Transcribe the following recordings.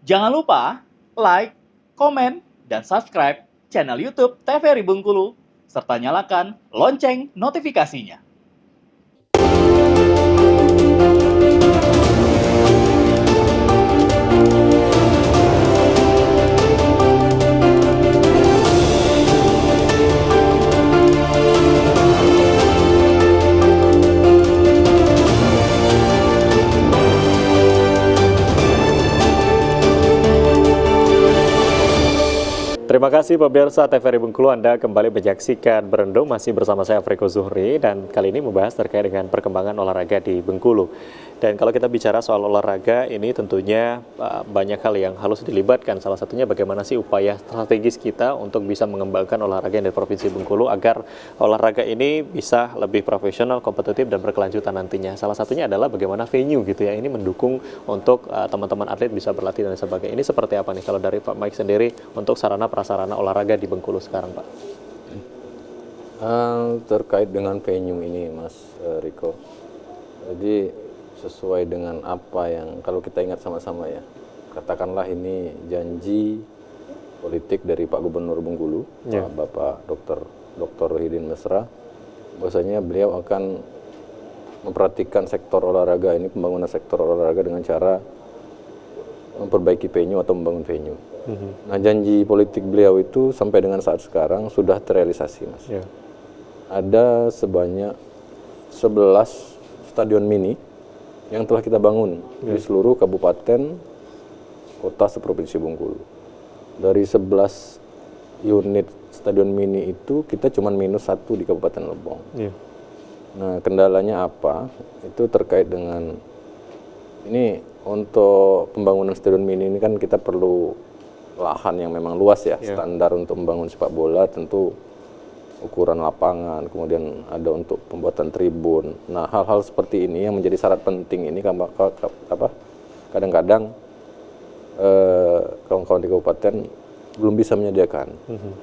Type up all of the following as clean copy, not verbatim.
Jangan lupa like, komen, dan subscribe channel YouTube TVRI Bengkulu, serta nyalakan lonceng notifikasinya. Terima kasih pemirsa TVRI Bengkulu, Anda kembali menyaksikan Berendung, masih bersama saya Afriko Zuhri, dan kali ini membahas terkait dengan perkembangan olahraga di Bengkulu. Dan kalau kita bicara soal olahraga ini tentunya banyak hal yang harus dilibatkan, salah satunya bagaimana sih upaya strategis kita untuk bisa mengembangkan olahraga di Provinsi Bengkulu agar olahraga ini bisa lebih profesional, kompetitif, dan berkelanjutan nantinya. Salah satunya adalah bagaimana venue gitu ya, ini mendukung untuk teman-teman atlet bisa berlatih dan sebagainya. Ini seperti apa nih kalau dari Pak Mike sendiri untuk sarana prasarana olahraga di Bengkulu sekarang, Pak? Terkait dengan venue ini, Mas Riko, jadi sesuai dengan apa yang kalau kita ingat sama-sama ya, katakanlah ini janji politik dari Pak Gubernur Bengkulu, Pak Bapak Dr. Rohidin Mesra, bahwasanya beliau akan memperhatikan sektor olahraga ini, pembangunan sektor olahraga dengan cara memperbaiki venue atau membangun venue. Nah, janji politik beliau itu sampai dengan saat sekarang sudah terrealisasi, Mas. Ada sebanyak 11 stadion mini yang telah kita bangun di seluruh kabupaten kota seprovinsi Bengkulu. Dari 11 unit stadion mini itu kita cuma minus 1 di Kabupaten Lebong. Nah, kendalanya apa? Itu terkait dengan ini, untuk pembangunan stadion mini ini kan kita perlu lahan yang memang luas ya. Standar untuk membangun sepak bola tentu ukuran lapangan, kemudian ada untuk pembuatan tribun. Nah, hal-hal seperti ini yang menjadi syarat penting ini kadang-kadang kawan-kawan di kabupaten belum bisa menyediakan.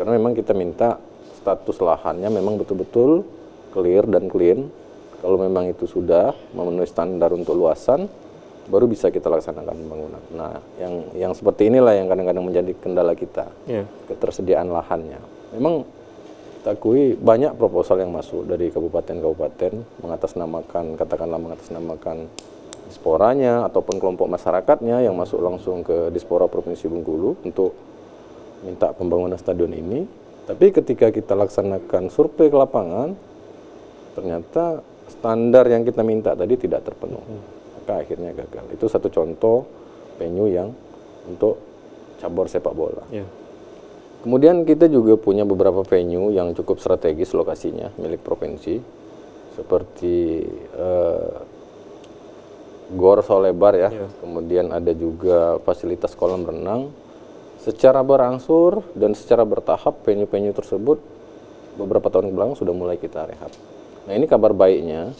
Karena memang kita minta status lahannya memang betul-betul clear dan clean. Kalau memang itu sudah memenuhi standar untuk luasan, baru bisa kita laksanakan pembangunan. Nah, yang seperti inilah yang kadang-kadang menjadi kendala kita, ketersediaan lahannya. Memang kita akui banyak proposal yang masuk dari kabupaten-kabupaten katakanlah mengatasnamakan disporanya ataupun kelompok masyarakatnya yang masuk langsung ke Dispora Provinsi Bengkulu untuk minta pembangunan stadion ini. Tapi ketika kita laksanakan survei ke lapangan, ternyata standar yang kita minta tadi tidak terpenuhi. Maka akhirnya gagal. Itu satu contoh venue yang untuk cabur sepak bola. Kemudian kita juga punya beberapa venue yang cukup strategis lokasinya milik provinsi, seperti Gor Solebar ya. Kemudian ada juga fasilitas kolam renang. Secara berangsur dan secara bertahap venue-venue tersebut beberapa tahun belakang sudah mulai kita rehab. Nah, ini kabar baiknya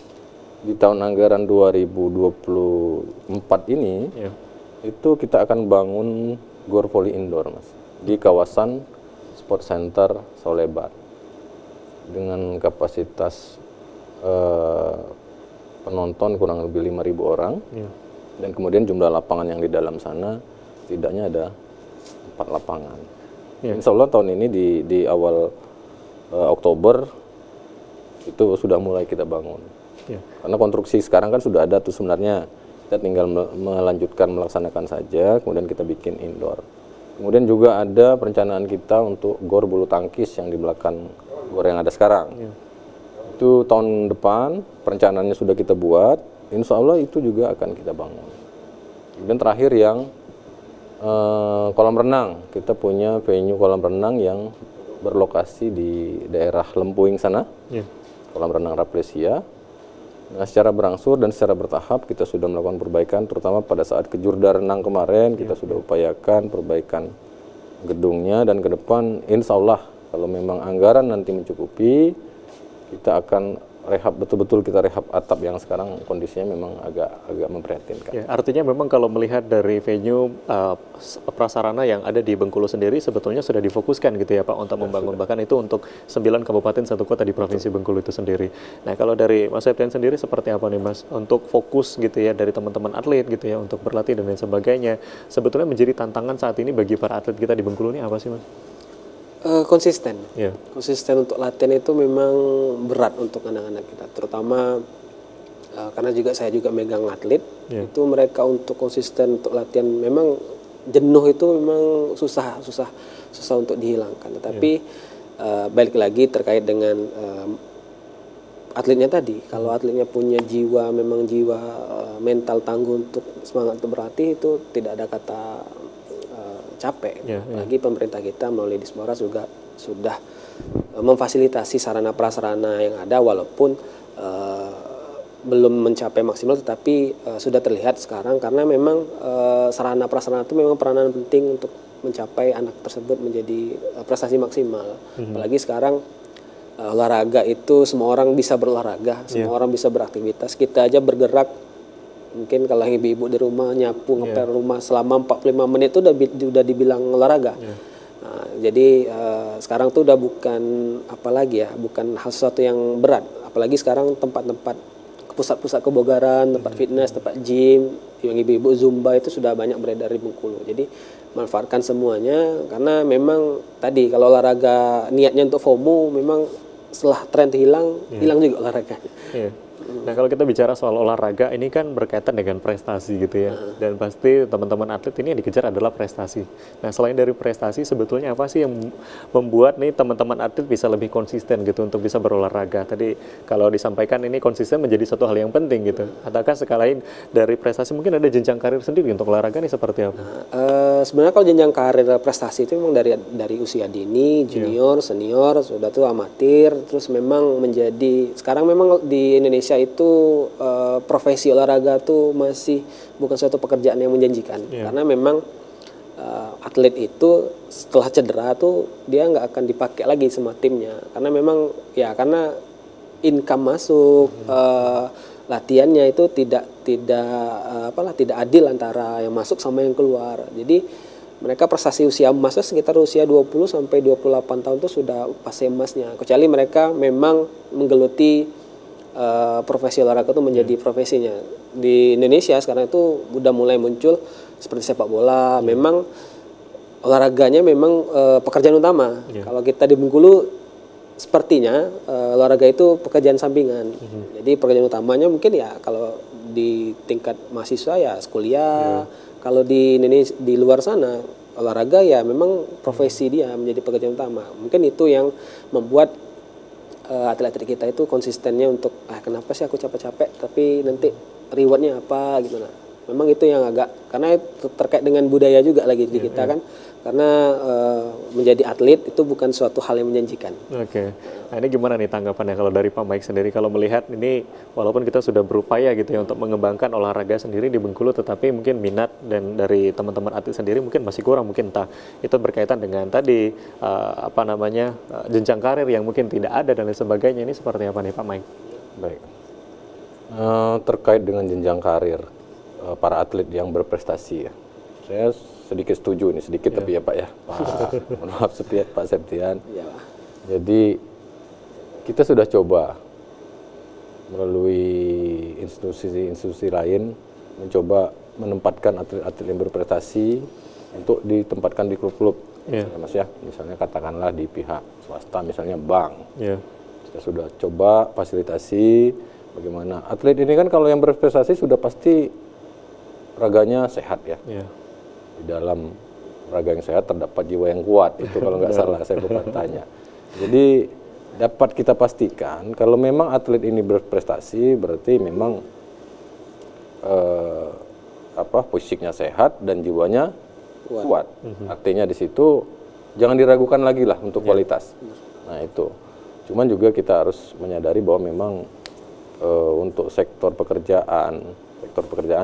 di tahun anggaran 2024 ini itu kita akan bangun Gor Volley Indoor, Mas, di kawasan Sport Center Solebar dengan kapasitas penonton kurang lebih 5.000 orang, dan kemudian jumlah lapangan yang di dalam sana setidaknya ada 4 lapangan. Insya Allah tahun ini di awal Oktober itu sudah mulai kita bangun. Karena konstruksi sekarang kan sudah ada tuh sebenarnya, kita tinggal melanjutkan melaksanakan saja, kemudian kita bikin indoor. Kemudian juga ada perencanaan kita untuk gor bulu tangkis yang di belakang gor yang ada sekarang. Itu tahun depan perencanaannya sudah kita buat, insya Allah itu juga akan kita bangun. Kemudian terakhir yang kolam renang, kita punya venue kolam renang yang berlokasi di daerah Lempuing sana, kolam renang Raplesia. Nah, secara berangsur dan secara bertahap kita sudah melakukan perbaikan, terutama pada saat Kejurda Renang kemarin kita sudah upayakan perbaikan gedungnya, dan ke depan insya Allah kalau memang anggaran nanti mencukupi, kita akan rehab betul-betul, kita rehab atap yang sekarang kondisinya memang agak memprihatinkan. Ya, artinya memang kalau melihat dari venue prasarana yang ada di Bengkulu sendiri sebetulnya sudah difokuskan gitu ya Pak untuk membangun, bahkan itu untuk 9 kabupaten 1 kota di Provinsi Bengkulu itu sendiri. Nah kalau dari Mas Septian sendiri seperti apa nih Mas untuk fokus gitu ya dari teman-teman atlet gitu ya untuk berlatih dan lain sebagainya, sebetulnya menjadi tantangan saat ini bagi para atlet kita di Bengkulu ini apa sih Mas? Konsisten. Ya. Konsisten untuk latihan itu memang berat untuk anak-anak kita, terutama karena saya juga megang atlet, itu mereka untuk konsisten untuk latihan memang jenuh itu memang susah untuk dihilangkan. Tetapi balik lagi terkait dengan atletnya tadi, kalau atletnya punya jiwa mental tangguh untuk semangat untuk berlatih, itu tidak ada kata capek. Apalagi pemerintah kita melalui Disporas juga sudah memfasilitasi sarana prasarana yang ada, walaupun belum mencapai maksimal, tetapi sudah terlihat sekarang karena memang sarana prasarana itu memang peranan penting untuk mencapai anak tersebut menjadi prestasi maksimal. Apalagi sekarang olahraga itu semua orang bisa berolahraga, semua orang bisa beraktivitas. Kita aja bergerak, mungkin kalau ibu-ibu di rumah nyapu ngepel rumah selama 45 menit itu udah dibilang olahraga. Nah, jadi sekarang tuh udah bukan bukan hal sesuatu yang berat. Apalagi sekarang tempat-tempat pusat-pusat kebugaran, tempat fitness, tempat gym, yang ibu-ibu zumba itu sudah banyak beredar di Bengkulu. Jadi manfaatkan semuanya, karena memang tadi kalau olahraga niatnya untuk FOMO, memang setelah tren hilang juga olahraga. Nah kalau kita bicara soal olahraga ini kan berkaitan dengan prestasi gitu ya, dan pasti teman-teman atlet ini yang dikejar adalah prestasi. Nah selain dari prestasi sebetulnya apa sih yang membuat nih teman-teman atlet bisa lebih konsisten gitu untuk bisa berolahraga? Tadi kalau disampaikan ini konsisten menjadi satu hal yang penting gitu. Ataukah sekalian dari prestasi mungkin ada jenjang karir sendiri untuk olahraga nih seperti apa? Sebenarnya kalau jenjang karir prestasi itu memang dari usia dini, junior, senior, sudah tuh amatir, terus memang menjadi sekarang memang di Indonesia itu profesi olahraga tuh masih bukan suatu pekerjaan yang menjanjikan, karena memang atlet itu setelah cedera tuh dia nggak akan dipakai lagi sama timnya, karena memang karena income masuk, latihannya itu tidak adil antara yang masuk sama yang keluar. Jadi mereka prestasi usia emasnya sekitar usia 20 sampai 28 tahun itu sudah fase emasnya, kecuali mereka memang menggeluti profesi olahraga itu menjadi profesinya. Di Indonesia sekarang itu udah mulai muncul seperti sepak bola, memang olahraganya memang pekerjaan utama. Kalau kita di Bengkulu sepertinya olahraga itu pekerjaan sampingan. Jadi pekerjaan utamanya mungkin kalau di tingkat mahasiswa kuliah. Kalau di Indonesia, di luar sana olahraga memang profesi dia menjadi pekerjaan utama. Mungkin itu yang membuat atlet-atlet kita itu konsistennya untuk kenapa sih aku capek-capek tapi nanti rewardnya apa gitu. Nah memang itu yang agak, karena itu terkait dengan budaya juga lagi di kita kan, karena menjadi atlet itu bukan suatu hal yang menjanjikan. Oke. Nah ini gimana nih tanggapannya kalau dari Pak Mike sendiri, kalau melihat ini walaupun kita sudah berupaya gitu ya untuk mengembangkan olahraga sendiri di Bengkulu, tetapi mungkin minat dan dari teman-teman atlet sendiri mungkin masih kurang, mungkin entah itu berkaitan dengan tadi jenjang karir yang mungkin tidak ada dan lain sebagainya. Ini seperti apa nih Pak Mike? Baik. Terkait dengan jenjang karir para atlet yang berprestasi saya sedikit setuju nih, tapi ya Pak ya, maaf Pak Septian. Jadi kita sudah coba melalui institusi lain mencoba menempatkan atlet-atlet yang berprestasi untuk ditempatkan di klub-klub, Mas ya, misalnya katakanlah di pihak swasta, misalnya bank. Kita sudah coba fasilitasi bagaimana atlet ini kan kalau yang berprestasi sudah pasti raganya sehat ya. Di dalam raga yang sehat terdapat jiwa yang kuat, itu kalau nggak salah saya bertanya. Jadi dapat kita pastikan kalau memang atlet ini berprestasi berarti memang fisiknya sehat dan jiwanya kuat. Artinya di situ jangan diragukan lagi lah untuk kualitas. Nah itu. Cuman juga kita harus menyadari bahwa memang untuk sektor pekerjaan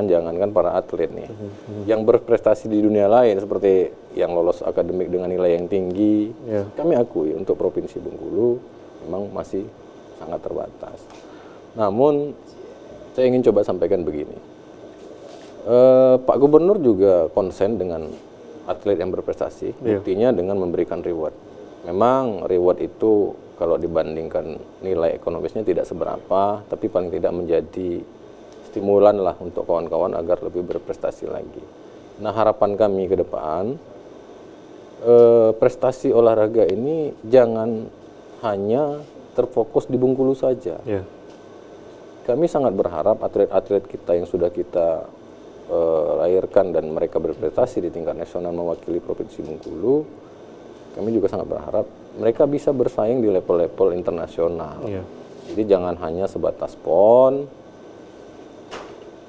jangankan para atlet nih, yang berprestasi di dunia lain seperti yang lolos akademik dengan nilai yang tinggi, kami akui untuk Provinsi Bengkulu memang masih sangat terbatas. Namun saya ingin coba sampaikan begini, Pak Gubernur juga konsen dengan atlet yang berprestasi, buktinya dengan memberikan reward. Memang reward itu kalau dibandingkan nilai ekonomisnya tidak seberapa, tapi paling tidak menjadi stimulan lah untuk kawan-kawan agar lebih berprestasi lagi. Nah, harapan kami ke depan, prestasi olahraga ini jangan hanya terfokus di Bengkulu saja. Kami sangat berharap atlet-atlet kita yang sudah kita lahirkan dan mereka berprestasi di tingkat nasional mewakili Provinsi Bengkulu, kami juga sangat berharap mereka bisa bersaing di level-level internasional. Jadi jangan hanya sebatas PON,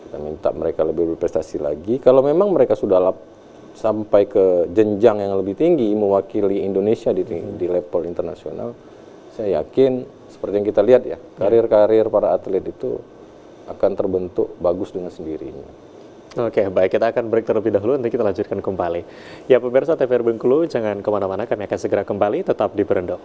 kita minta mereka lebih berprestasi lagi. Kalau memang mereka sudah sampai ke jenjang yang lebih tinggi mewakili Indonesia di level internasional, saya yakin seperti yang kita lihat ya, karir-karir para atlet itu akan terbentuk bagus dengan sendirinya. Oke, baik, kita akan break terlebih dahulu, nanti kita lanjutkan kembali. Ya, pemirsa TVRI Bengkulu, jangan kemana-mana, kami akan segera kembali, tetap di Berendo.